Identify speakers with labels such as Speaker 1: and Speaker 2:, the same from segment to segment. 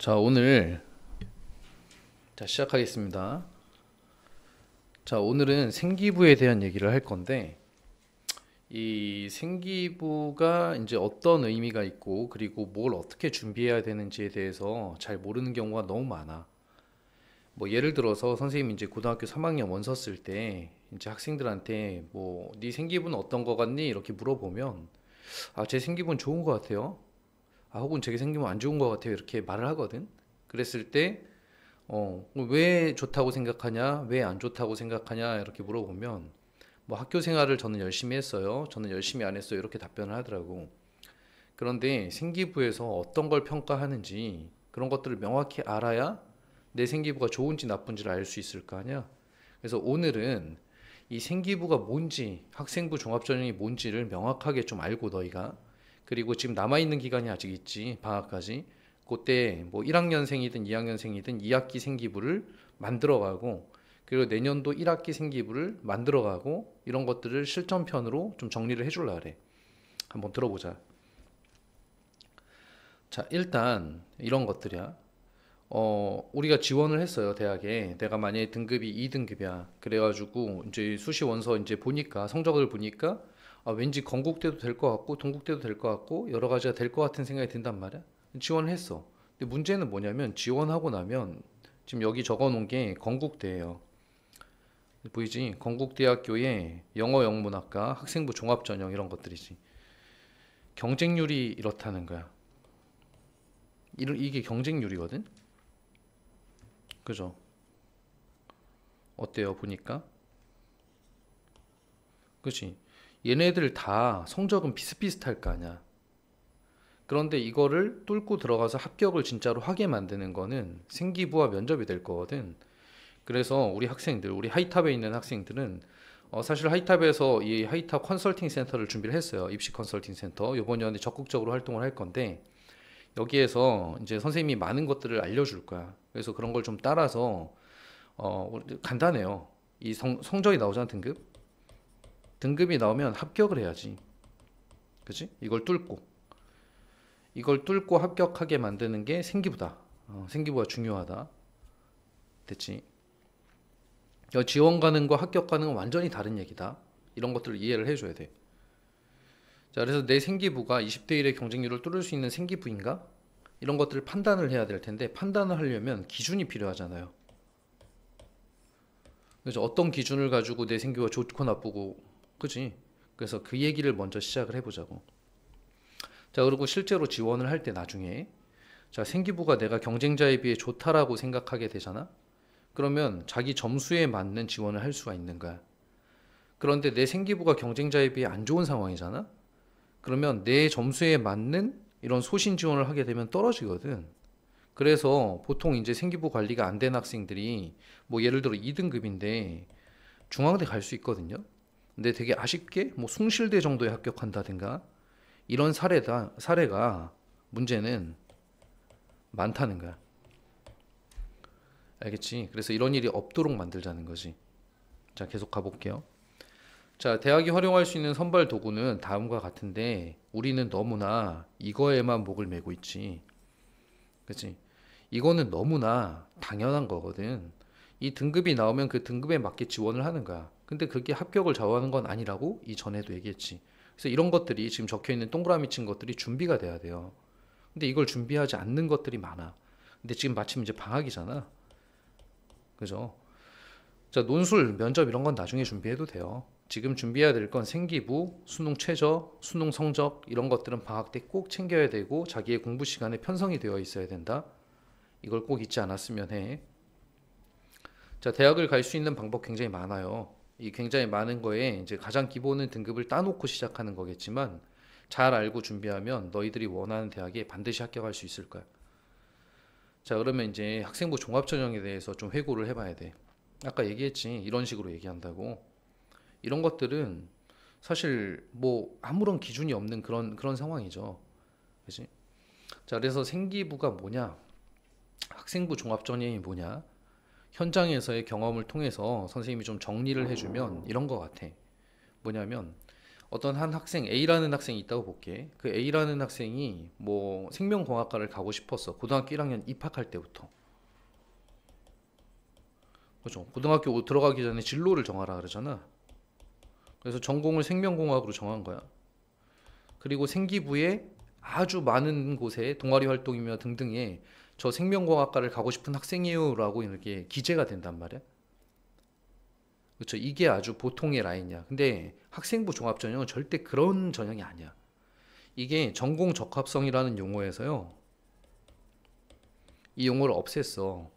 Speaker 1: 자, 오늘 시작하겠습니다. 자, 오늘은 생기부에 대한 얘기를 할 건데, 이 생기부가 이제 어떤 의미가 있고, 그리고 뭘 어떻게 준비해야 되는지에 대해서 잘 모르는 경우가 너무 많아. 뭐 예를 들어서 선생님이 이제 고등학교 3학년 원서 쓸 때 이제 학생들한테 뭐 네 생기부는 어떤 거 같니? 이렇게 물어보면 제 생기부는 좋은 거 같아요. 혹은 제 생기부는 안 좋은 거 같아요. 이렇게 말을 하거든. 그랬을 때 왜 좋다고 생각하냐? 왜 안 좋다고 생각하냐? 이렇게 물어보면 뭐 학교 생활을 저는 열심히 했어요. 저는 열심히 안 했어요. 이렇게 답변을 하더라고. 그런데 생기부에서 어떤 걸 평가하는지 그런 것들을 명확히 알아야 내 생기부가 좋은지 나쁜지를 알 수 있을 거 아니야. 그래서 오늘은 이 생기부가 뭔지, 학생부 종합전형이 뭔지를 명확하게 좀 알고 너희가, 그리고 지금 남아있는 기간이 아직 있지, 방학까지. 그때 뭐 1학년생이든 2학년생이든 2학기 생기부를 만들어가고, 그리고 내년도 1학기 생기부를 만들어가고, 이런 것들을 실전편으로 좀 정리를 해줄라 그래. 한번 들어보자. 자, 일단 이런 것들이야. 우리가 지원을 했어요, 대학에. 내가 만약에 등급이 2등급이야. 그래가지고, 이제 수시 원서 이제 보니까, 성적을 보니까, 왠지 건국대도 될 것 같고, 동국대도 될 것 같고, 여러 가지가 될 것 같은 생각이 든단 말이야. 지원을 했어. 근데 문제는 뭐냐면, 지원하고 나면, 지금 여기 적어 놓은 게 건국대예요. 보이지? 건국대학교의 영어 영문학과, 학생부 종합전형 이런 것들이지. 경쟁률이 이렇다는 거야. 이게 경쟁률이거든? 그죠? 어때요, 보니까? 그치? 얘네들 다 성적은 비슷비슷할 거 아니야. 그런데 이거를 뚫고 들어가서 합격을 진짜로 하게 만드는 거는 생기부와 면접이 될 거거든. 그래서 우리 학생들, 우리 하이탑에 있는 학생들은 사실 하이탑에서 이 하이탑 컨설팅 센터를 준비를 했어요. 입시 컨설팅 센터. 이번 연에 적극적으로 활동을 할 건데 여기에서 이제 선생님이 많은 것들을 알려줄 거야. 그래서 그런 걸 좀 따라서 간단해요. 이 성적이 나오잖아, 등급이 나오면 합격을 해야지. 그치? 이걸 뚫고 합격하게 만드는 게 생기부다. 생기부가 중요하다. 됐지? 지원 가능과 합격 가능은 완전히 다른 얘기다. 이런 것들을 이해를 해줘야 돼. 자, 그래서 내 생기부가 20대 1의 경쟁률을 뚫을 수 있는 생기부인가? 이런 것들을 판단을 해야 될 텐데 판단을 하려면 기준이 필요하잖아요. 그래서 어떤 기준을 가지고 내 생기부가 좋고 나쁘고, 그지? 그래서 그 얘기를 먼저 시작을 해보자고. 자, 그리고 실제로 지원을 할 때 나중에 자, 생기부가 내가 경쟁자에 비해 좋다라고 생각하게 되잖아. 그러면 자기 점수에 맞는 지원을 할 수가 있는 거야. 그런데 내 생기부가 경쟁자에 비해 안 좋은 상황이잖아. 그러면 내 점수에 맞는 이런 소신 지원을 하게 되면 떨어지거든. 그래서 보통 이제 생기부 관리가 안 된 학생들이 뭐 예를 들어 2등급인데 중앙대 갈 수 있거든요. 근데 되게 아쉽게 뭐 숭실대 정도에 합격한다든가 이런 사례가 문제는 많다는 거야. 알겠지? 그래서 이런 일이 없도록 만들자는 거지. 자, 계속 가볼게요. 자, 대학이 활용할 수 있는 선발 도구는 다음과 같은데 우리는 너무나 이거에만 목을 매고 있지. 그치? 이거는 너무나 당연한 거거든. 이 등급이 나오면 그 등급에 맞게 지원을 하는 거야. 근데 그게 합격을 좌우하는 건 아니라고 이전에도 얘기했지. 그래서 이런 것들이 지금 적혀 있는 동그라미 친 것들이 준비가 돼야 돼요. 근데 이걸 준비하지 않는 것들이 많아. 근데 지금 마침 이제 방학이잖아. 그죠? 자, 논술, 면접 이런 건 나중에 준비해도 돼요. 지금 준비해야 될 건 생기부, 수능 최저, 수능 성적 이런 것들은 방학 때 꼭 챙겨야 되고 자기의 공부 시간에 편성이 되어 있어야 된다. 이걸 꼭 잊지 않았으면 해. 자, 대학을 갈 수 있는 방법 굉장히 많아요. 이 굉장히 많은 거에 이제 가장 기본은 등급을 따놓고 시작하는 거겠지만 잘 알고 준비하면 너희들이 원하는 대학에 반드시 합격할 수 있을 거야. 자, 그러면 이제 학생부 종합전형에 대해서 좀 회고를 해봐야 돼. 아까 얘기했지. 이런 식으로 얘기한다고. 이런 것들은 사실 뭐 아무런 기준이 없는 그런 상황이죠. 그지? 자, 그래서 생기부가 뭐냐? 학생부 종합전형이 뭐냐? 현장에서의 경험을 통해서 선생님이 좀 정리를 해주면 이런 거 같아. 뭐냐면 어떤 한 학생 A라는 학생이 있다고 볼게. 그 A라는 학생이 뭐 생명공학과를 가고 싶었어. 고등학교 1학년 입학할 때부터. 그렇죠. 고등학교 들어가기 전에 진로를 정하라 그러잖아. 그래서 전공을 생명공학으로 정한 거야. 그리고 생기부에 아주 많은 곳에 동아리 활동이며 등등에 저 생명공학과를 가고 싶은 학생이에요라고 이렇게 기재가 된단 말이야. 그렇죠. 이게 아주 보통의 라인이야. 근데 학생부 종합전형은 절대 그런 전형이 아니야. 이게 전공 적합성이라는 용어에서요. 이 용어를 없앴어.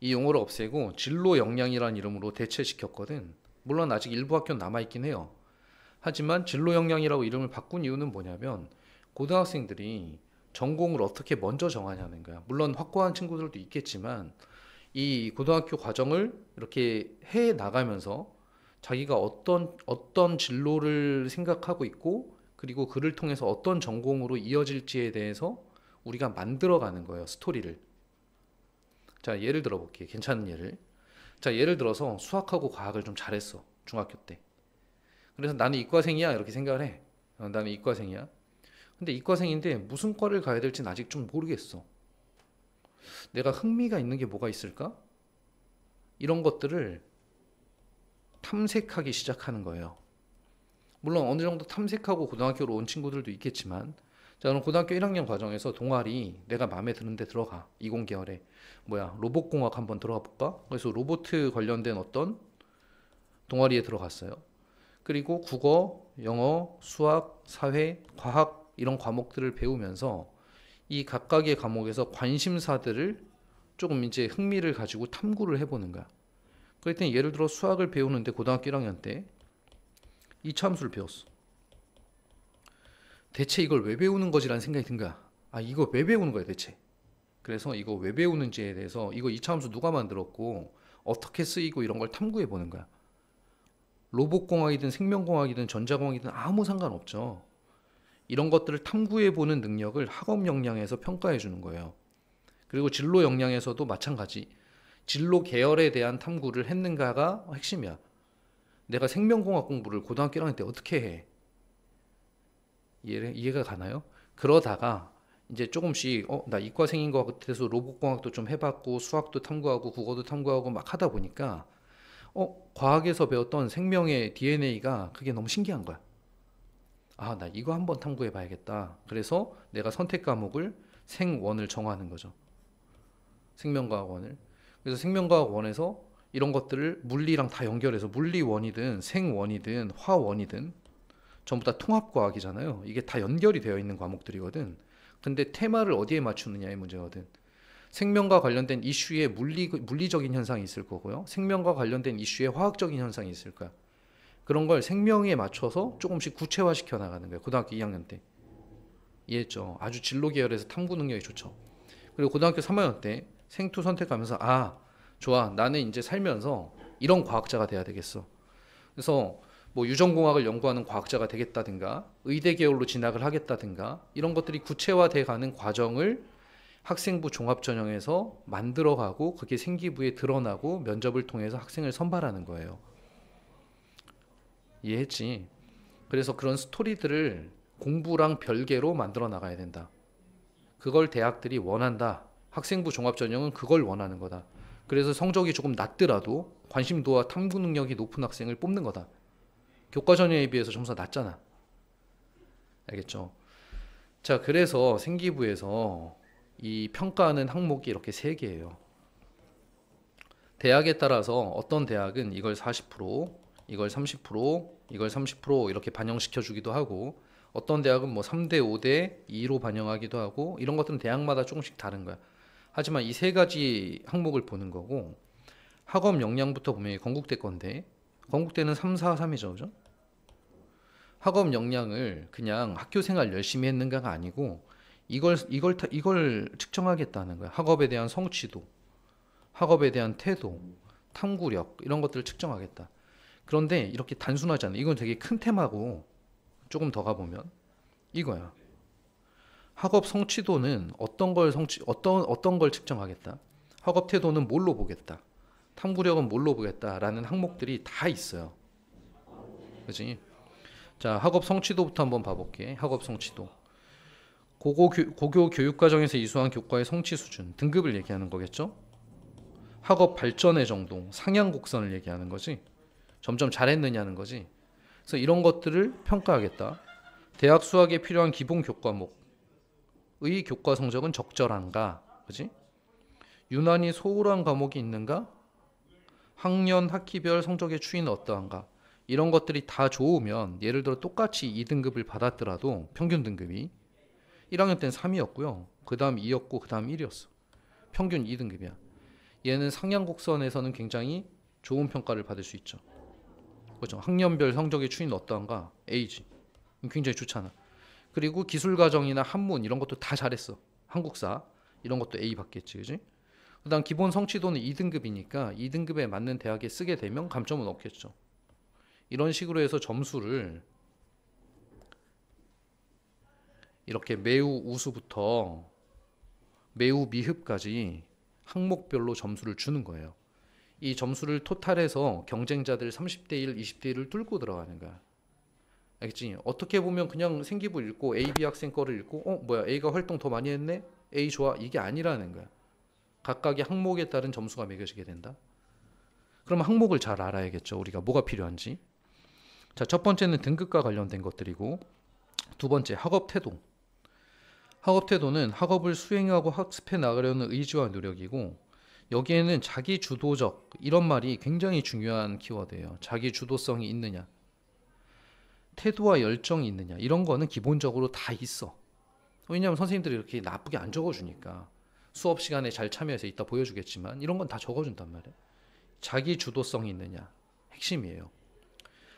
Speaker 1: 이 용어를 없애고 진로 역량이라는 이름으로 대체시켰거든. 물론 아직 일부 학교는 남아있긴 해요. 하지만 진로 역량이라고 이름을 바꾼 이유는 뭐냐면 고등학생들이 전공을 어떻게 먼저 정하냐는 거야. 물론 확고한 친구들도 있겠지만 이 고등학교 과정을 이렇게 해 나가면서 자기가 어떤 진로를 생각하고 있고 그리고 그를 통해서 어떤 전공으로 이어질지에 대해서 우리가 만들어가는 거예요. 스토리를. 자, 예를 들어 볼게요. 괜찮은 예를. 자, 예를 들어서 수학하고 과학을 좀 잘했어. 중학교 때. 그래서 나는 이과생이야. 이렇게 생각을 해. 나는 이과생이야. 근데 이과생인데 무슨 과를 가야 될지는 아직 좀 모르겠어. 내가 흥미가 있는 게 뭐가 있을까? 이런 것들을 탐색하기 시작하는 거예요. 물론 어느 정도 탐색하고 고등학교로 온 친구들도 있겠지만 자, 그럼 고등학교 1학년 과정에서 동아리 내가 마음에 드는데 들어가. 이공계열에 뭐야 로봇공학 한번 들어가 볼까? 그래서 로봇 관련된 어떤 동아리에 들어갔어요. 그리고 국어, 영어, 수학, 사회, 과학 이런 과목들을 배우면서 이 각각의 과목에서 관심사들을 조금 이제 흥미를 가지고 탐구를 해보는 거야. 그랬더니 예를 들어 수학을 배우는데 고등학교 1학년 때 이차함수를 배웠어. 대체 이걸 왜 배우는 거지라는 생각이 든 거야. 아, 이거 왜 배우는 거야 대체. 그래서 이거 왜 배우는지에 대해서 이거 이차함수 누가 만들었고 어떻게 쓰이고 이런 걸 탐구해 보는 거야. 로봇공학이든 생명공학이든 전자공학이든 아무 상관없죠. 이런 것들을 탐구해 보는 능력을 학업 역량에서 평가해 주는 거예요. 그리고 진로 역량에서도 마찬가지. 진로 계열에 대한 탐구를 했는가가 핵심이야. 내가 생명공학 공부를 고등학교 1학년 때 어떻게 해? 이해가 가나요? 그러다가 이제 조금씩 나 이과생인 것 같아서 로봇공학도 좀 해봤고 수학도 탐구하고 국어도 탐구하고 막 하다 보니까 과학에서 배웠던 생명의 DNA가 그게 너무 신기한 거야. 아, 나 이거 한번 탐구해 봐야겠다. 그래서 내가 선택 과목을 생원을 정하는 거죠. 생명과학원을. 그래서 생명과학원에서 이런 것들을 물리랑 다 연결해서 물리원이든 생원이든 화원이든 전부 다 통합과학이잖아요. 이게 다 연결이 되어 있는 과목들이거든. 근데 테마를 어디에 맞추느냐의 문제거든. 생명과 관련된 이슈에 물리적인 현상이 있을 거고요. 생명과 관련된 이슈에 화학적인 현상이 있을 거야. 그런 걸 생명에 맞춰서 조금씩 구체화시켜 나가는 거예요. 고등학교 2학년 때. 이해했죠? 아주 진로 계열에서 탐구 능력이 좋죠. 그리고 고등학교 3학년 때 생투 선택하면서 좋아. 나는 이제 살면서 이런 과학자가 돼야 되겠어. 그래서 뭐 유전공학을 연구하는 과학자가 되겠다든가 의대 계열로 진학을 하겠다든가 이런 것들이 구체화돼 가는 과정을 학생부 종합전형에서 만들어가고 그게 생기부에 드러나고 면접을 통해서 학생을 선발하는 거예요. 이해했지? 그래서 그런 스토리들을 공부랑 별개로 만들어 나가야 된다. 그걸 대학들이 원한다. 학생부 종합전형은 그걸 원하는 거다. 그래서 성적이 조금 낮더라도 관심도와 탐구 능력이 높은 학생을 뽑는 거다. 교과전형에 비해서 점수가 낮잖아. 알겠죠? 자, 그래서 생기부에서 이 평가하는 항목이 이렇게 3개예요. 대학에 따라서 어떤 대학은 이걸 40%, 이걸 30%, 이걸 30% 이렇게 반영시켜 주기도 하고 어떤 대학은 뭐 3대 5대 2로 반영하기도 하고 이런 것들은 대학마다 조금씩 다른 거야. 하지만 이 3가지 항목을 보는 거고 학업 역량부터 보면 건국대 건데 건국대는 3, 4, 3이죠. 그죠? 학업 역량을 그냥 학교 생활 열심히 했는가가 아니고 이걸 측정하겠다는 거야. 학업에 대한 성취도, 학업에 대한 태도, 탐구력 이런 것들을 측정하겠다. 그런데 이렇게 단순하지 않아. 이건 되게 큰 테마고 조금 더 가보면 이거야. 학업 성취도는 어떤 걸 측정하겠다. 학업 태도는 뭘로 보겠다. 탐구력은 뭘로 보겠다라는 항목들이 다 있어요. 그렇지? 자, 학업 성취도부터 한번 봐볼게. 학업 성취도. 고교 교육과정에서 이수한 교과의 성취 수준, 등급을 얘기하는 거겠죠? 학업 발전의 정도, 상향 곡선을 얘기하는 거지. 점점 잘했느냐는 거지. 그래서 이런 것들을 평가하겠다. 대학 수학에 필요한 기본 교과목의 교과 성적은 적절한가? 그지? 유난히 소홀한 과목이 있는가? 학년 학기별 성적의 추이는 어떠한가? 이런 것들이 다 좋으면 예를 들어 똑같이 2등급을 받았더라도 평균 등급이 1학년 때는 3이었고요. 그 다음 2였고 그 다음 1이었어. 평균 2등급이야. 얘는 상향곡선에서는 굉장히 좋은 평가를 받을 수 있죠. 그렇죠? 학년별 성적의 추이는 어떠한가? A지. 굉장히 좋잖아. 그리고 기술과정이나 한문 이런 것도 다 잘했어. 한국사 이런 것도 A 받겠지, 그지? 그다음 기본 성취도는 2등급이니까 2등급에 맞는 대학에 쓰게 되면 감점은 없겠죠. 이런 식으로 해서 점수를 이렇게 매우 우수부터 매우 미흡까지 항목별로 점수를 주는 거예요. 이 점수를 토탈해서 경쟁자들 30대 1, 20대 1을 뚫고 들어가는 거야. 알겠지? 어떻게 보면 그냥 생기부 읽고 A, B 학생 거를 읽고 뭐야 A가 활동 더 많이 했네? A 좋아. 이게 아니라는 거야. 각각의 항목에 따른 점수가 매겨지게 된다. 그럼 항목을 잘 알아야겠죠. 우리가 뭐가 필요한지. 자, 첫 번째는 등급과 관련된 것들이고 두 번째 학업 태도. 학업 태도는 학업을 수행하고 학습해 나가려는 의지와 노력이고 여기에는 자기 주도적 이런 말이 굉장히 중요한 키워드예요. 자기 주도성이 있느냐. 태도와 열정이 있느냐. 이런 거는 기본적으로 다 있어. 왜냐하면 선생님들이 이렇게 나쁘게 안 적어주니까 수업 시간에 잘 참여해서 이따 보여주겠지만 이런 건 다 적어준단 말이에요. 자기 주도성이 있느냐. 핵심이에요.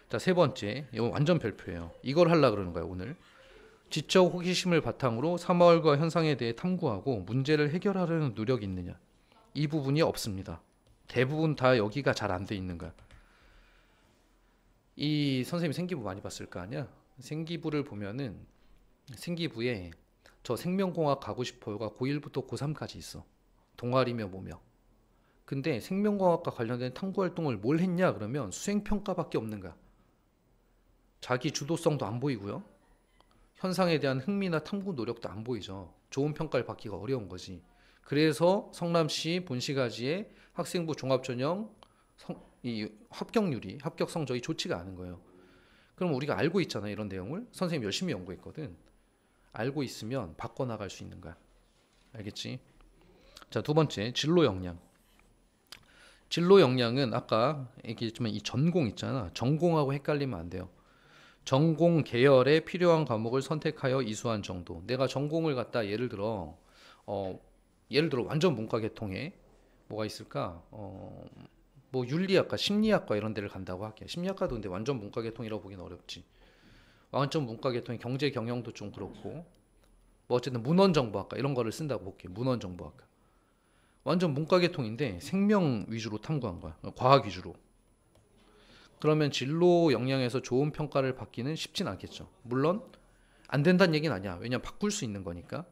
Speaker 1: 자, 세 번째. 이거 완전 별표예요. 이걸 하려고 그러는 거예요, 오늘. 지적 호기심을 바탕으로 사마을과 현상에 대해 탐구하고 문제를 해결하려는 노력이 있느냐. 이 부분이 없습니다. 대부분 다 여기가 잘 안 돼 있는 거야. 이 선생님 생기부 많이 봤을 거 아니야? 생기부를 보면은 생기부에 저 생명공학 가고 싶어요가 고1부터 고3까지 있어. 동아리며 뭐며. 근데 생명공학과 관련된 탐구활동을 뭘 했냐 그러면 수행평가밖에 없는 거야. 자기 주도성도 안 보이고요. 현상에 대한 흥미나 탐구 노력도 안 보이죠. 좋은 평가를 받기가 어려운 거지. 그래서 성남시 본시가지의 학생부 종합전형 이 합격률이 합격 성적이 좋지가 않은 거예요. 그럼 우리가 알고 있잖아요. 이런 내용을. 선생님 열심히 연구했거든. 알고 있으면 바꿔나갈 수 있는 거야. 알겠지? 자, 두 번째 진로 역량. 진로 역량은 아까 얘기했지만 이 전공 있잖아. 전공하고 헷갈리면 안 돼요. 전공 계열에 필요한 과목을 선택하여 이수한 정도. 내가 전공을 갖다 예를 들어 완전 문과 계통에 뭐가 있을까? 뭐 윤리학과, 심리학과 이런 데를 간다고 할게요. 심리학과도 근데 완전 문과 계통이라고 보기는 어렵지. 완전 문과 계통의 경제 경영도 좀 그렇고 뭐 어쨌든 문헌정보학과 이런 거를 쓴다고 볼게요. 문헌정보학과. 완전 문과 계통인데 생명 위주로 탐구한 거야. 과학 위주로. 그러면 진로 역량에서 좋은 평가를 받기는 쉽진 않겠죠. 물론 안 된다는 얘기는 아니야. 왜냐면 바꿀 수 있는 거니까.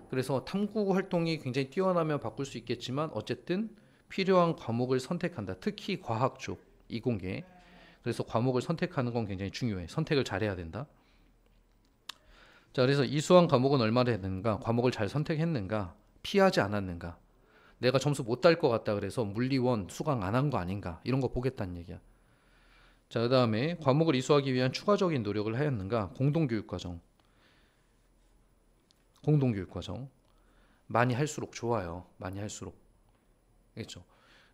Speaker 1: 그래서 탐구 활동이 굉장히 뛰어나면 바꿀 수 있겠지만 어쨌든 필요한 과목을 선택한다. 특히 과학 쪽, 이공계. 그래서 과목을 선택하는 건 굉장히 중요해. 선택을 잘해야 된다. 자, 그래서 이수한 과목은 얼마나 했는가, 과목을 잘 선택했는가, 피하지 않았는가, 내가 점수 못 딸 것 같다 그래서 물리원 수강 안 한 거 아닌가 이런 거 보겠다는 얘기야. 자, 그 다음에 과목을 이수하기 위한 추가적인 노력을 하였는가. 공동교육과정. 공동교육과정. 많이 할수록 좋아요. 많이 할수록. 알겠죠?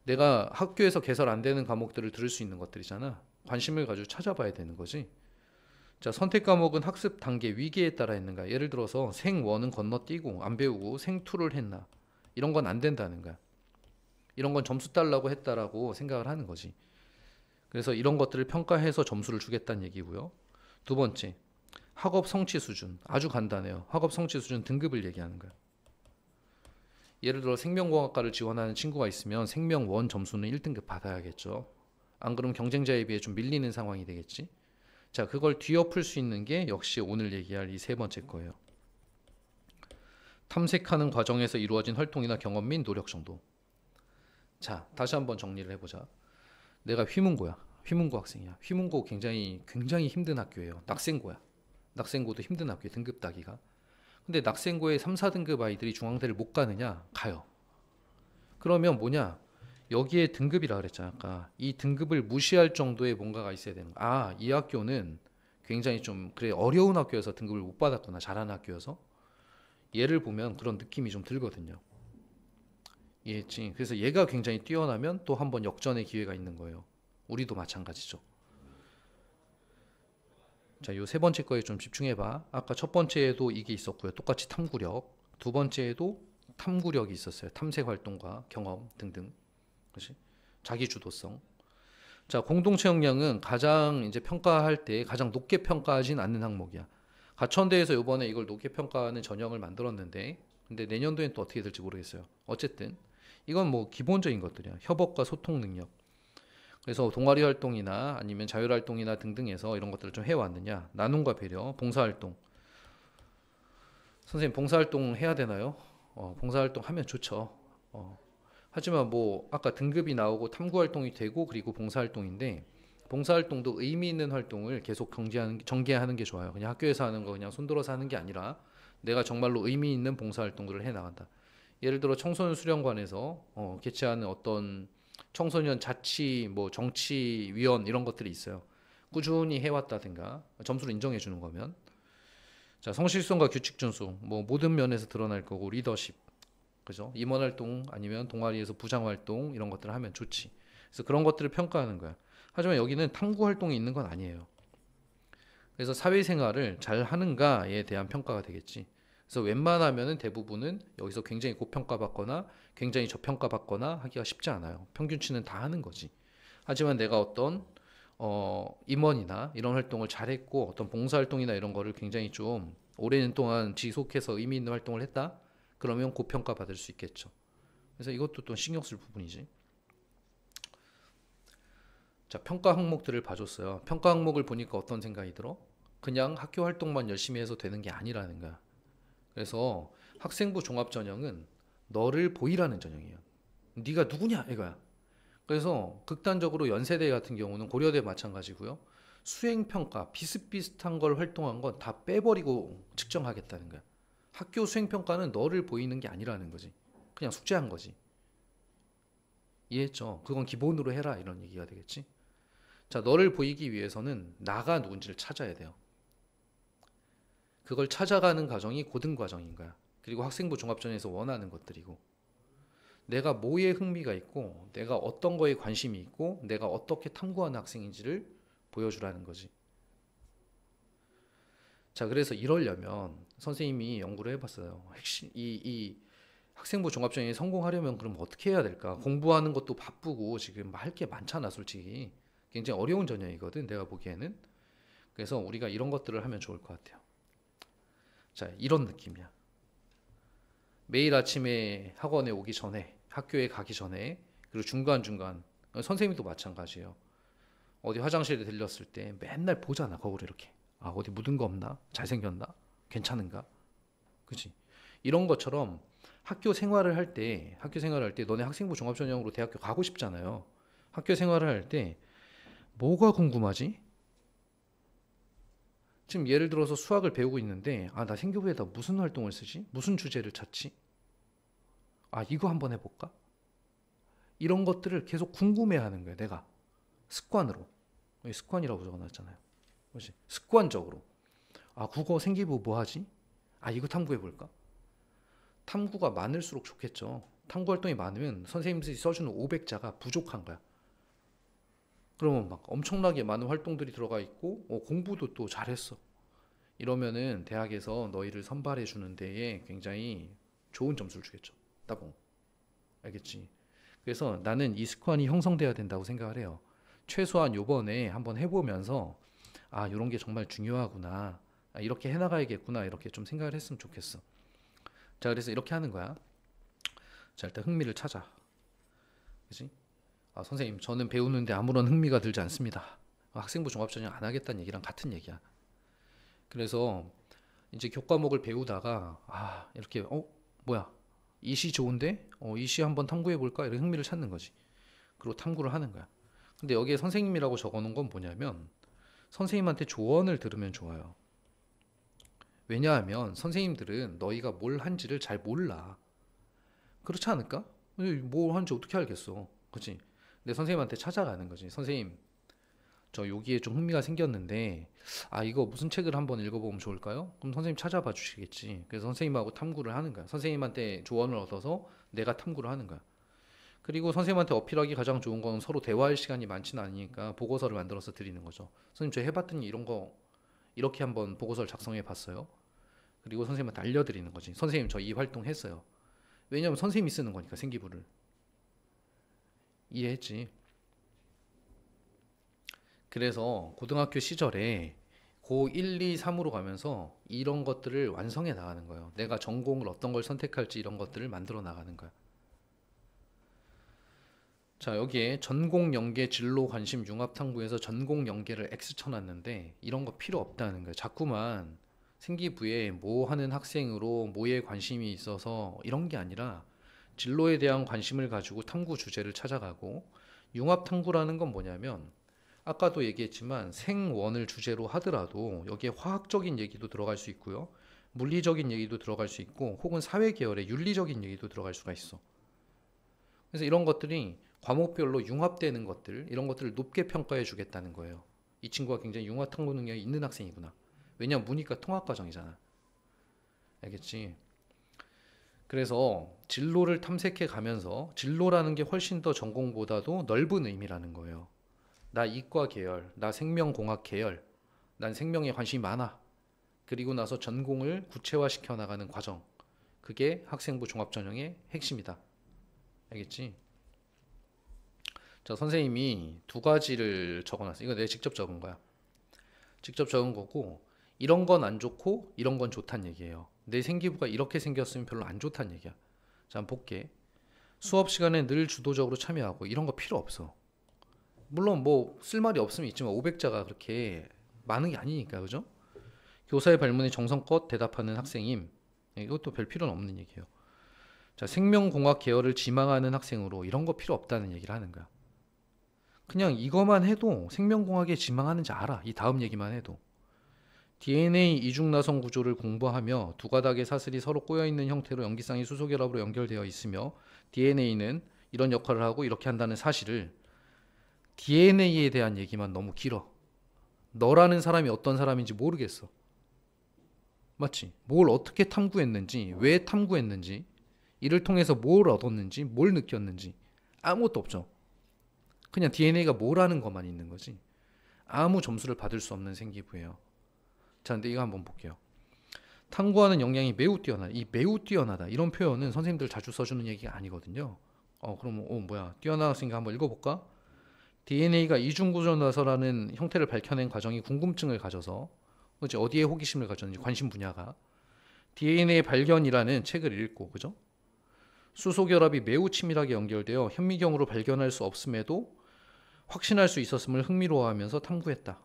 Speaker 1: 내가 학교에서 개설 안 되는 과목들을 들을 수 있는 것들이잖아. 관심을 가지고 찾아봐야 되는 거지. 자, 선택 과목은 학습 단계 위계에 따라 했는가. 예를 들어서 생1은 건너뛰고 안 배우고 생2를 했나. 이런 건 안 된다는 거야. 이런 건 점수 달라고 했다라고 생각을 하는 거지. 그래서 이런 것들을 평가해서 점수를 주겠다는 얘기고요. 두 번째, 학업 성취 수준. 아주 간단해요. 학업 성취 수준 등급을 얘기하는 거야. 예를 들어 생명공학과를 지원하는 친구가 있으면 생명 1 점수는 1등급 받아야겠죠. 안 그러면 경쟁자에 비해 좀 밀리는 상황이 되겠지. 자, 그걸 뒤엎을 수 있는 게 역시 오늘 얘기할 이 세 번째 거예요. 탐색하는 과정에서 이루어진 활동이나 경험 및 노력 정도. 자, 다시 한번 정리를 해보자. 내가 휘문고야. 휘문고 학생이야. 휘문고 굉장히 힘든 학교예요. 낙생고야. 낙생고도 힘든 학교에 등급 따기가. 근데 낙생고에 3, 4등급 아이들이 중앙대를 못 가느냐? 가요. 그러면 뭐냐? 여기에 등급이라 그랬잖아. 아까 이 등급을 무시할 정도의 뭔가가 있어야 되는 거야. 아, 이 학교는 굉장히 좀 그래 어려운 학교여서 등급을 못 받았구나. 잘하는 학교여서. 얘를 보면 그런 느낌이 좀 들거든요. 이해했지? 그래서 얘가 굉장히 뛰어나면 또 한 번 역전의 기회가 있는 거예요. 우리도 마찬가지죠. 자, 요 세 번째 거에 좀 집중해봐. 아까 첫 번째에도 이게 있었고요. 똑같이 탐구력. 두 번째에도 탐구력이 있었어요. 탐색 활동과 경험 등등. 그렇지? 자기 주도성. 자, 공동체 역량은 가장 이제 평가할 때 가장 높게 평가하진 않는 항목이야. 가천대에서 이번에 이걸 높게 평가하는 전형을 만들었는데, 근데 내년도엔 또 어떻게 될지 모르겠어요. 어쨌든 이건 뭐 기본적인 것들이야. 협업과 소통 능력. 그래서 동아리 활동이나 아니면 자율 활동이나 등등에서 이런 것들을 좀 해왔느냐. 나눔과 배려, 봉사활동. 선생님 봉사활동 해야 되나요? 봉사활동 하면 좋죠. 하지만 뭐 아까 등급이 나오고 탐구활동이 되고 그리고 봉사활동인데 봉사활동도 의미 있는 활동을 계속 전개하는 게 좋아요. 그냥 학교에서 하는 거 그냥 손들어서 하는 게 아니라 내가 정말로 의미 있는 봉사활동들을 해 나간다. 예를 들어 청소년 수련관에서 개최하는 어떤 청소년 자치 뭐 정치위원 이런 것들이 있어요. 꾸준히 해왔다든가 점수를 인정해 주는 거면 자 성실성과 규칙 준수 뭐 모든 면에서 드러날 거고 리더십 그죠 임원 활동 아니면 동아리에서 부장 활동 이런 것들을 하면 좋지. 그래서 그런 것들을 평가하는 거야. 하지만 여기는 탐구 활동이 있는 건 아니에요. 그래서 사회생활을 잘 하는가에 대한 평가가 되겠지. 그래서 웬만하면은 대부분은 여기서 굉장히 고평가받거나 굉장히 저평가받거나 하기가 쉽지 않아요. 평균치는 다 하는 거지. 하지만 내가 어떤 임원이나 이런 활동을 잘했고 어떤 봉사활동이나 이런 거를 굉장히 좀 오랜 동안 지속해서 의미 있는 활동을 했다? 그러면 고평가 받을 수 있겠죠. 그래서 이것도 또 신경 쓸 부분이지. 자, 평가 항목들을 봐줬어요. 평가 항목을 보니까 어떤 생각이 들어? 그냥 학교 활동만 열심히 해서 되는 게 아니라는 거야. 그래서 학생부 종합전형은 너를 보이라는 전형이에요. 네가 누구냐 이거야. 그래서 극단적으로 연세대 같은 경우는 고려대 마찬가지고요. 수행평가 비슷비슷한 걸 활동한 건 다 빼버리고 측정하겠다는 거야. 학교 수행평가는 너를 보이는 게 아니라는 거지. 그냥 숙제한 거지. 이해했죠? 그건 기본으로 해라 이런 얘기가 되겠지. 자, 너를 보이기 위해서는 나가 누군지를 찾아야 돼요. 그걸 찾아가는 과정이 고등 과정인 거야. 그리고 학생부 종합전에서 원하는 것들이고 내가 뭐에 흥미가 있고 내가 어떤 거에 관심이 있고 내가 어떻게 탐구하는 학생인지를 보여주라는 거지. 자, 그래서 이러려면 선생님이 연구를 해봤어요. 핵심 이 학생부 종합전형에 성공하려면 그럼 어떻게 해야 될까? 공부하는 것도 바쁘고 지금 할 게 많잖아, 솔직히. 굉장히 어려운 전형이거든, 내가 보기에는. 그래서 우리가 이런 것들을 하면 좋을 것 같아요. 자, 이런 느낌이야. 매일 아침에 학원에 오기 전에, 학교에 가기 전에, 그리고 중간중간, 선생님도 마찬가지예요. 어디 화장실에 들렸을 때 맨날 보잖아, 거울을 이렇게. 아, 어디 묻은 거 없나? 잘생겼나? 괜찮은가? 그치? 이런 것처럼 학교 생활을 할 때 너네 학생부 종합전형으로 대학교 가고 싶잖아요. 학교 생활을 할 때 뭐가 궁금하지? 지금 예를 들어서 수학을 배우고 있는데 아, 나 생교부에다 무슨 활동을 쓰지? 무슨 주제를 찾지? 아, 이거 한번 해볼까? 이런 것들을 계속 궁금해하는 거야, 내가. 습관으로. 여기 습관이라고 적어놨잖아요. 그렇지? 습관적으로. 아, 국어 생기부 뭐 하지? 아, 이거 탐구해볼까? 탐구가 많을수록 좋겠죠. 탐구 활동이 많으면 선생님들이 써주는 500자가 부족한 거야. 그러면 막 엄청나게 많은 활동들이 들어가 있고 공부도 또 잘했어. 이러면은 대학에서 너희를 선발해 주는 데에 굉장히 좋은 점수를 주겠죠. 따봉. 알겠지? 그래서 나는 이 습관이 형성돼야 된다고 생각을 해요. 최소한 요번에 한번 해보면서 아, 이런 게 정말 중요하구나. 아, 이렇게 해나가야겠구나. 이렇게 좀 생각을 했으면 좋겠어. 자, 그래서 이렇게 하는 거야. 자, 일단 흥미를 찾아. 그치? 아, 선생님, 저는 배우는데 아무런 흥미가 들지 않습니다. 학생부 종합전형 안 하겠다는 얘기랑 같은 얘기야. 그래서 이제 교과목을 배우다가 아, 이렇게 뭐야? 이 시 좋은데? 이 시 한번 탐구해 볼까? 이런 흥미를 찾는 거지. 그리고 탐구를 하는 거야. 근데 여기에 선생님이라고 적어놓은 건 뭐냐면 선생님한테 조언을 들으면 좋아요. 왜냐하면 선생님들은 너희가 뭘 한지를 잘 몰라. 그렇지 않을까? 뭘 한지 어떻게 알겠어. 그치? 근데 선생님한테 찾아가는 거지. 선생님, 저 여기에 좀 흥미가 생겼는데, 아, 이거 무슨 책을 한번 읽어보면 좋을까요? 그럼 선생님 찾아봐 주시겠지. 그래서 선생님하고 탐구를 하는 거야. 선생님한테 조언을 얻어서 내가 탐구를 하는 거야. 그리고 선생님한테 어필하기 가장 좋은 건 서로 대화할 시간이 많지는 않으니까 보고서를 만들어서 드리는 거죠. 선생님, 저 해봤더니 이런 거, 이렇게 한번 보고서를 작성해 봤어요. 그리고 선생님한테 알려드리는 거지. 선생님, 저 이 활동 했어요. 왜냐면 선생님이 쓰는 거니까, 생기부를. 이해했지? 그래서 고등학교 시절에 고 1, 2, 3으로 가면서 이런 것들을 완성해 나가는 거예요. 내가 전공을 어떤 걸 선택할지 이런 것들을 만들어 나가는 거야. 자, 여기에 전공 연계 진로 관심 융합 탐구에서 전공 연계를 X 쳐놨는데 이런 거 필요 없다는 거예요. 자꾸만 생기부에 뭐 하는 학생으로 뭐에 관심이 있어서 이런 게 아니라 진로에 대한 관심을 가지고 탐구 주제를 찾아가고 융합 탐구라는 건 뭐냐면 아까도 얘기했지만 생원을 주제로 하더라도 여기에 화학적인 얘기도 들어갈 수 있고요. 물리적인 얘기도 들어갈 수 있고 혹은 사회 계열의 윤리적인 얘기도 들어갈 수가 있어. 그래서 이런 것들이 과목별로 융합되는 것들, 이런 것들을 높게 평가해 주겠다는 거예요. 이 친구가 굉장히 융합 탐구 능력이 있는 학생이구나. 왜냐면 문이과 통합 과정이잖아. 알겠지? 그래서 진로를 탐색해 가면서 진로라는 게 훨씬 더 전공보다도 넓은 의미라는 거예요. 나 이과 계열, 나 생명공학 계열, 난 생명에 관심이 많아. 그리고 나서 전공을 구체화시켜 나가는 과정. 그게 학생부 종합전형의 핵심이다. 알겠지? 자, 선생님이 두 가지를 적어놨어. 이거 내가 직접 적은 거야. 직접 적은 거고, 이런 건 안 좋고, 이런 건 좋단 얘기예요. 내 생기부가 이렇게 생겼으면 별로 안 좋단 얘기야. 자, 한번 볼게. 수업 시간에 늘 주도적으로 참여하고, 이런 거 필요 없어. 물론 뭐 쓸 말이 없으면 있지만 500자가 그렇게 많은 게 아니니까, 그죠? 교사의 발문에 정성껏 대답하는 학생임. 이것도 별 필요는 없는 얘기예요. 자, 생명공학 계열을 지망하는 학생으로 이런 거 필요 없다는 얘기를 하는 거야. 그냥 이거만 해도 생명공학에 지망하는지 알아. 이 다음 얘기만 해도. DNA 이중나선 구조를 공부하며 두 가닥의 사슬이 서로 꼬여있는 형태로 염기쌍이 수소결합으로 연결되어 있으며 DNA는 이런 역할을 하고 이렇게 한다는 사실을 DNA에 대한 얘기만 너무 길어. 너라는 사람이 어떤 사람인지 모르겠어. 맞지? 뭘 어떻게 탐구했는지, 왜 탐구했는지, 이를 통해서 뭘 얻었는지, 뭘 느꼈는지 아무것도 없죠. 그냥 DNA가 뭐라는 것만 있는 거지. 아무 점수를 받을 수 없는 생기부예요. 자, 근데 이거 한번 볼게요. 탐구하는 역량이 매우 뛰어나다. 이 매우 뛰어나다. 이런 표현은 선생님들 자주 써주는 얘기가 아니거든요. 그럼 뭐야? 뛰어나왔으니까 한번 읽어볼까? DNA가 이중구조나서라는 형태를 밝혀낸 과정이 궁금증을 가져서 그치? 어디에 호기심을 가졌는지 관심 분야가 DNA 발견이라는 책을 읽고 그죠? 수소결합이 매우 치밀하게 연결되어 현미경으로 발견할 수 없음에도 확신할 수 있었음을 흥미로워하면서 탐구했다.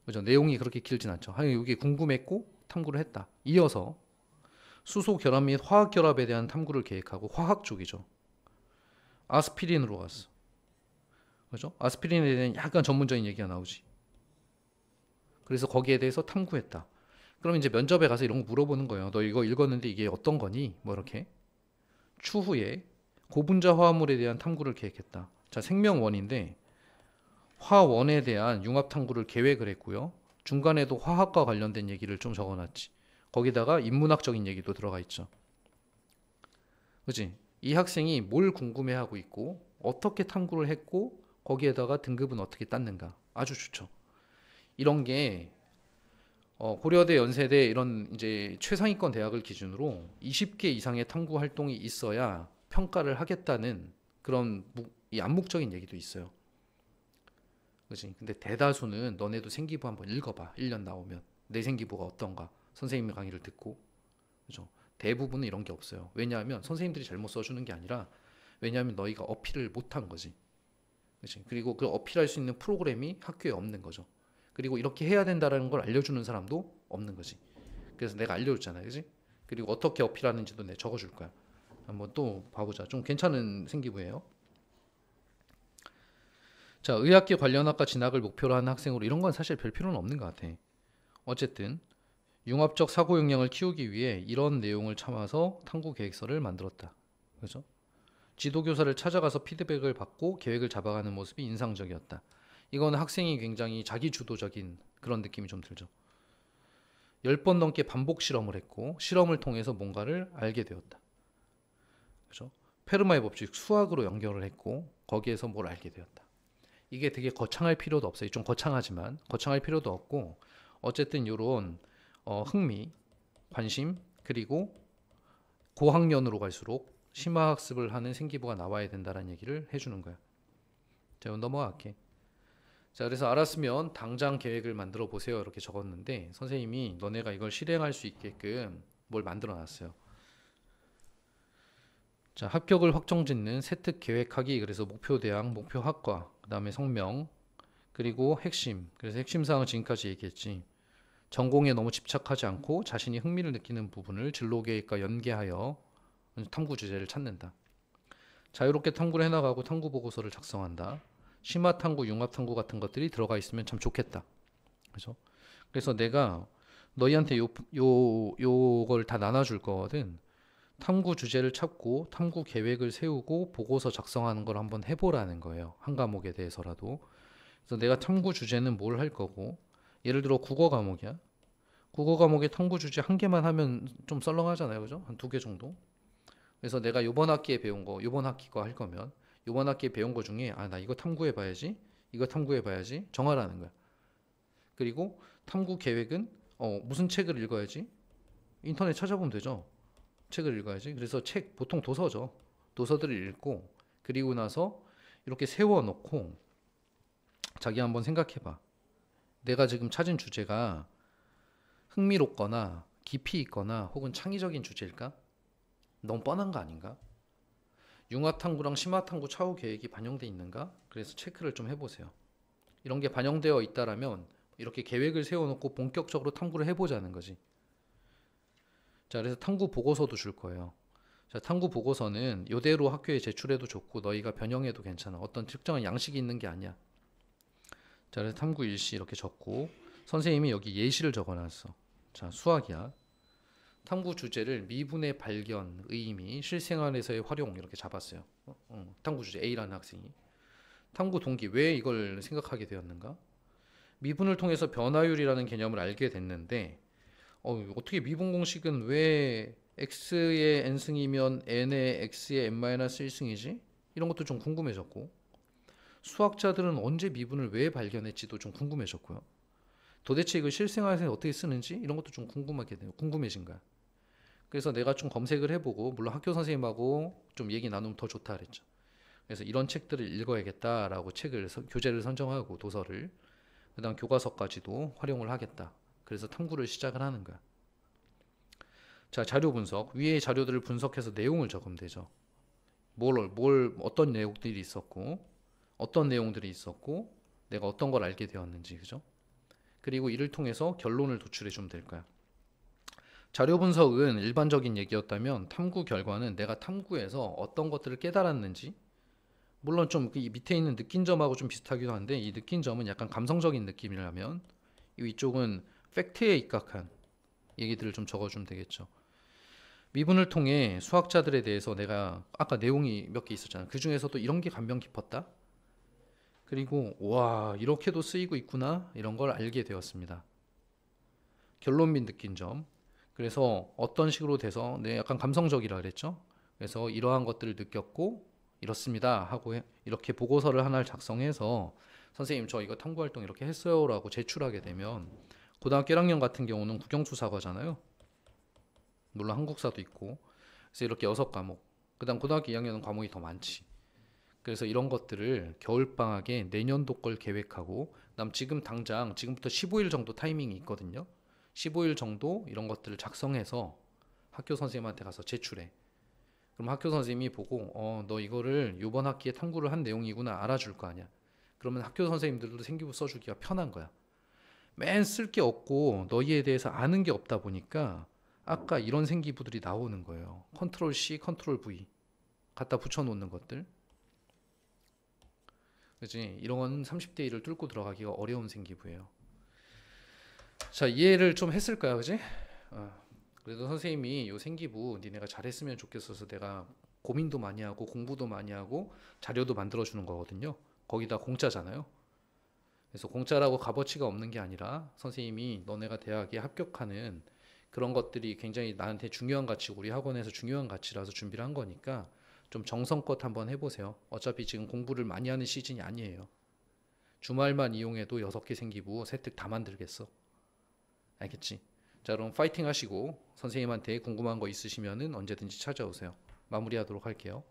Speaker 1: 그죠? 내용이 그렇게 길진 않죠. 여기 궁금했고 탐구를 했다. 이어서 수소결합 및 화학결합에 대한 탐구를 계획하고 화학 쪽이죠. 아스피린으로 갔어. 그죠? 아스피린에 대한 약간 전문적인 얘기가 나오지. 그래서 거기에 대해서 탐구했다. 그럼 이제 면접에 가서 이런 거 물어보는 거예요. 너 이거 읽었는데 이게 어떤 거니? 뭐 이렇게. 추후에 고분자 화합물에 대한 탐구를 계획했다. 자, 생명원인데 화원에 대한 융합 탐구를 계획을 했고요. 중간에도 화학과 관련된 얘기를 좀 적어놨지. 거기다가 인문학적인 얘기도 들어가 있죠. 그치? 이 학생이 뭘 궁금해하고 있고 어떻게 탐구를 했고 거기에다가 등급은 어떻게 땄는가. 아주 좋죠. 이런 게 고려대, 연세대 이런 이제 최상위권 대학을 기준으로 20개 이상의 탐구 활동이 있어야 평가를 하겠다는 그런 이 암묵적인 얘기도 있어요. 그렇지? 근데 대다수는 너네도 생기부 한번 읽어봐. 1년 나오면 내 생기부가 어떤가. 선생님의 강의를 듣고. 그죠? 대부분은 이런 게 없어요. 왜냐하면 선생님들이 잘못 써주는 게 아니라 왜냐하면 너희가 어필을 못한 거지. 그렇지? 그리고 그 어필할 수 있는 프로그램이 학교에 없는 거죠. 그리고 이렇게 해야 된다는 걸 알려주는 사람도 없는 거지. 그래서 내가 알려줬잖아, 그지? 그리고 어떻게 어필하는지도 내가 적어줄 거야. 한번 또 봐보자. 좀 괜찮은 생기부예요. 자, 의학계 관련 학과 진학을 목표로 하는 학생으로 이런 건 사실 별 필요는 없는 것 같아. 어쨌든 융합적 사고 역량을 키우기 위해 이런 내용을 참아서 탐구 계획서를 만들었다. 그죠? 지도교사를 찾아가서 피드백을 받고 계획을 잡아가는 모습이 인상적이었다. 이건 학생이 굉장히 자기주도적인 그런 느낌이 좀 들죠. 10번 넘게 반복 실험을 했고 실험을 통해서 뭔가를 알게 되었다. 그죠? 페르마의 법칙 수학으로 연결을 했고 거기에서 뭘 알게 되었다. 이게 되게 거창할 필요도 없어요. 좀 거창하지만 거창할 필요도 없고 어쨌든 이런 흥미, 관심 그리고 고학년으로 갈수록 심화학습을 하는 생기부가 나와야 된다는 얘기를 해주는 거야. 자, 넘어갈게. 자, 그래서 알았으면 당장 계획을 만들어 보세요. 이렇게 적었는데 선생님이 너네가 이걸 실행할 수 있게끔 뭘 만들어 놨어요. 자, 합격을 확정짓는 세특 계획하기. 그래서 목표 대학, 목표 학과, 그다음에 성명, 그리고 핵심. 그래서 핵심 사항은 지금까지 얘기했지. 전공에 너무 집착하지 않고 자신이 흥미를 느끼는 부분을 진로 계획과 연계하여 탐구 주제를 찾는다. 자유롭게 탐구를 해나가고 탐구 보고서를 작성한다. 심화 탐구, 융합 탐구 같은 것들이 들어가 있으면 참 좋겠다. 그죠? 그래서 내가 너희한테 요걸 다 나눠줄 거거든. 탐구 주제를 찾고 탐구 계획을 세우고 보고서 작성하는 걸 한번 해보라는 거예요. 한 과목에 대해서라도. 그래서 내가 탐구 주제는 뭘 할 거고, 예를 들어 국어 과목이야. 국어 과목에 탐구 주제 한 개만 하면 좀 썰렁하잖아요. 그죠? 한 2개 정도. 그래서 내가 요번 학기에 배운 거, 요번 학기 거 할 거면 요번 학기에 배운 거 중에 나 이거 탐구해 봐야지. 이거 탐구해 봐야지. 정하라는 거야. 그리고 탐구 계획은 무슨 책을 읽어야지? 인터넷 찾아보면 되죠. 책을 읽어야지. 그래서 책 보통 도서죠. 도서들을 읽고 그리고 나서 이렇게 세워 놓고 자기 한번 생각해 봐. 내가 지금 찾은 주제가 흥미롭거나 깊이 있거나 혹은 창의적인 주제일까? 너무 뻔한 거 아닌가? 융합탐구랑 심화탐구 차후 계획이 반영돼 있는가? 그래서 체크를 좀 해보세요. 이런 게 반영되어 있다라면 이렇게 계획을 세워놓고 본격적으로 탐구를 해보자는 거지. 자, 그래서 탐구 보고서도 줄 거예요. 자, 탐구 보고서는 이대로 학교에 제출해도 좋고 너희가 변형해도 괜찮아. 어떤 특정한 양식이 있는 게 아니야. 자, 그래서 탐구 일시 이렇게 적고 선생님이 여기 예시를 적어놨어. 자, 수학이야. 탐구 주제를 미분의 발견, 의미, 실생활에서의 활용 이렇게 잡았어요. 탐구 주제 A라는 학생이. 탐구 동기, 왜 이걸 생각하게 되었는가? 미분을 통해서 변화율이라는 개념을 알게 됐는데 어떻게 미분 공식은 왜 x의 n승이면 n의 x의 n-1승이지? 이런 것도 좀 궁금해졌고 수학자들은 언제 미분을 왜 발견했지도 좀 궁금해졌고요. 도대체 이걸 실생활에서 어떻게 쓰는지 이런 것도 좀 궁금해진 거야. 그래서 내가 좀 검색을 해보고 물론 학교 선생님하고 좀 얘기 나누면 더 좋다 그랬죠. 그래서 이런 책들을 읽어야겠다라고 교재를 선정하고 도서를 그다음 교과서까지도 활용을 하겠다. 그래서 탐구를 시작을 하는 거야. 자, 자료 분석. 위의 자료들을 분석해서 내용을 적으면 되죠. 어떤 내용들이 있었고 어떤 내용들이 있었고 내가 어떤 걸 알게 되었는지 그죠? 그리고 이를 통해서 결론을 도출해 주면 될 거야. 자료 분석은 일반적인 얘기였다면 탐구 결과는 내가 탐구해서 어떤 것들을 깨달았는지 물론 좀 이 밑에 있는 느낀 점하고 좀 비슷하기도 한데 이 느낀 점은 약간 감성적인 느낌이라면 이쪽은 팩트에 입각한 얘기들을 좀 적어주면 되겠죠. 미분을 통해 수학자들에 대해서 내가 아까 내용이 몇 개 있었잖아. 그 중에서도 이런 게 감명 깊었다. 그리고 와 이렇게도 쓰이고 있구나 이런 걸 알게 되었습니다. 결론 및 느낀 점. 그래서 어떤 식으로 돼서 약간 감성적이라 그랬죠. 그래서 이러한 것들을 느꼈고 이렇습니다 하고 이렇게 보고서를 하나를 작성해서 선생님 저 이거 탐구활동 이렇게 했어요 라고 제출하게 되면 고등학교 1학년 같은 경우는 국영수사과잖아요. 물론 한국사도 있고 그래서 이렇게 6과목 그 다음 고등학교 2학년은 과목이 더 많지. 그래서 이런 것들을 겨울방학에 내년도 걸 계획하고 그다음 지금부터 15일 정도 타이밍이 있거든요. 15일 정도 이런 것들을 작성해서 학교 선생님한테 가서 제출해. 그럼 학교 선생님이 보고 너 이거를 이번 학기에 탐구를 한 내용이구나 알아줄 거 아니야. 그러면 학교 선생님들도 생기부 써주기가 편한 거야. 맨 쓸 게 없고 너희에 대해서 아는 게 없다 보니까 아까 이런 생기부들이 나오는 거예요. 컨트롤 C, 컨트롤 V 갖다 붙여놓는 것들. 그지? 이런 건 30대 1을 뚫고 들어가기가 어려운 생기부예요. 자, 이해를 좀 했을까요, 그지? 어. 그래도 선생님이 요 생기부 니네가 잘했으면 좋겠어서 내가 고민도 많이 하고 공부도 많이 하고 자료도 만들어 주는 거거든요. 거기다 공짜잖아요. 그래서 공짜라고 값어치가 없는 게 아니라 선생님이 너네가 대학에 합격하는 그런 것들이 굉장히 나한테 중요한 가치고 우리 학원에서 중요한 가치라서 준비를 한 거니까 좀 정성껏 한번 해보세요. 어차피 지금 공부를 많이 하는 시즌이 아니에요. 주말만 이용해도 6개 생기부 세특 다 만들겠어. 알겠지? 자, 그럼 파이팅 하시고 선생님한테 궁금한 거 있으시면은 언제든지 찾아오세요. 마무리하도록 할게요.